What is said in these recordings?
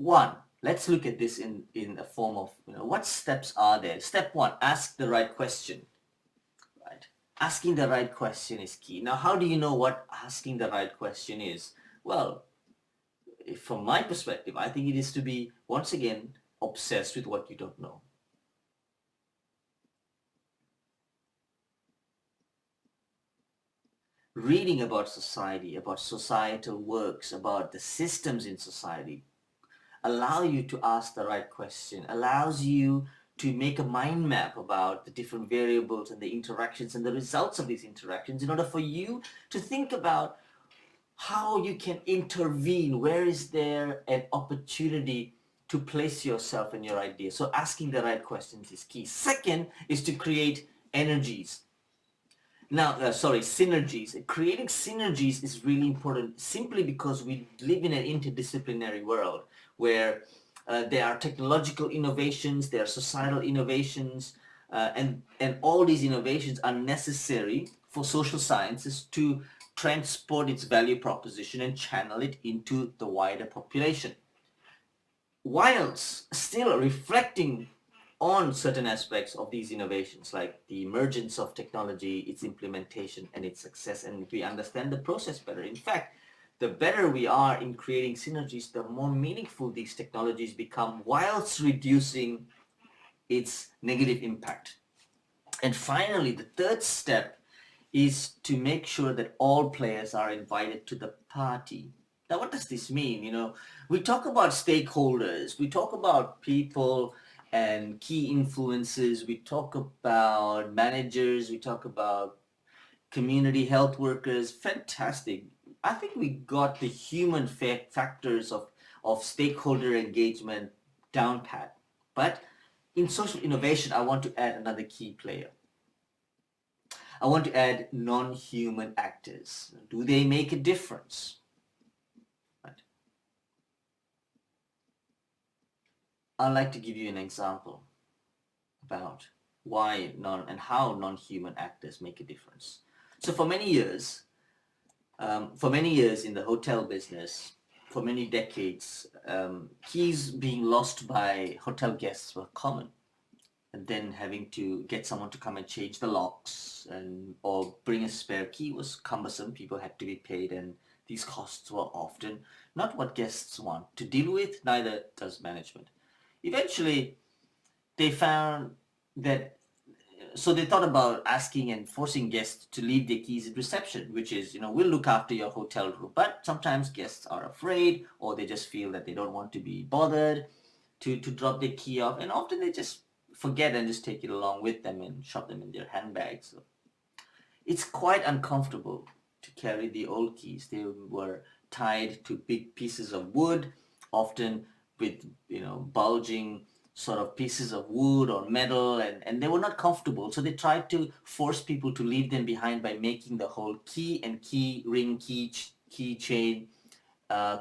one, let's look at this in a form of, what steps are there? Step one, ask the right question, right? Asking the right question is key. Now, how do you know what asking the right question is? Well, from my perspective, I think it is to be, once again, obsessed with what you don't know. Reading about society, about societal works, about the systems in society, allow you to ask the right question, allows you to make a mind map about the different variables and the interactions and the results of these interactions in order for you to think about how you can intervene. Where is there an opportunity to place yourself and your idea? So asking the right questions is key. Second is to create energies. Now, synergies. Creating synergies is really important simply because we live in an interdisciplinary world where there are technological innovations, there are societal innovations, and all these innovations are necessary for social sciences to transport its value proposition and channel it into the wider population, whilst still reflecting on certain aspects of these innovations, like the emergence of technology, its implementation, and its success, and we understand the process better. In fact, the better we are in creating synergies, the more meaningful these technologies become, whilst reducing its negative impact. And finally, the third step is to make sure that all players are invited to the party. Now, what does this mean? We talk about stakeholders, we talk about people and key influences, we talk about managers, we talk about community health workers. Fantastic. I think we got the human factors of stakeholder engagement down pat. But in social innovation, I want to add another key player. I want to add non-human actors. Do they make a difference? Right. I'd like to give you an example about why and how non-human actors make a difference. So for many years in the hotel business, for many decades, keys being lost by hotel guests were common. And then having to get someone to come and change the locks or bring a spare key was cumbersome. People had to be paid, and these costs were often not what guests want to deal with, neither does management. Eventually, they found that, so they thought about asking and forcing guests to leave their keys at reception, which is, we'll look after your hotel room. But sometimes guests are afraid, or they just feel that they don't want to be bothered to drop their key off, and often they just forget and just take it along with them and shove them in their handbags. So it's quite uncomfortable to carry the old keys. They were tied to big pieces of wood, often with bulging sort of pieces of wood or metal, and they were not comfortable. So they tried to force people to leave them behind by making the whole key and key ring, key chain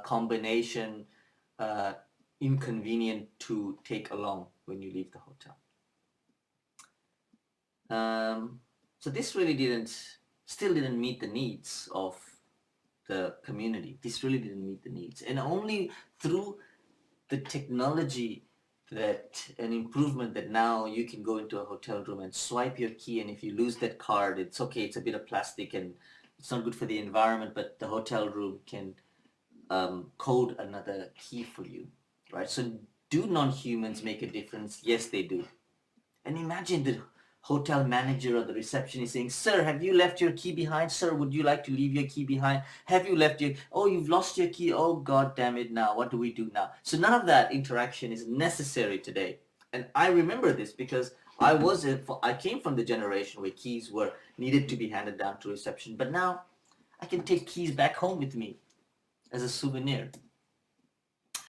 combination inconvenient to take along when you leave the hotel. So this really still didn't meet the needs of the community. This really didn't meet the needs. And only through the technology that an improvement that now you can go into a hotel room and swipe your key, and if you lose that card, it's okay, it's a bit of plastic and it's not good for the environment, but the hotel room can code another key for you, right? So do non-humans make a difference? Yes, they do. And imagine the hotel manager or the receptionist saying, "Sir, have you left your key behind? Sir, would you like to leave your key behind? Have you left your, oh, you've lost your key. Oh, God damn it now. What do we do now?" So none of that interaction is necessary today. And I remember this because I came from the generation where keys were needed to be handed down to reception. But now I can take keys back home with me as a souvenir.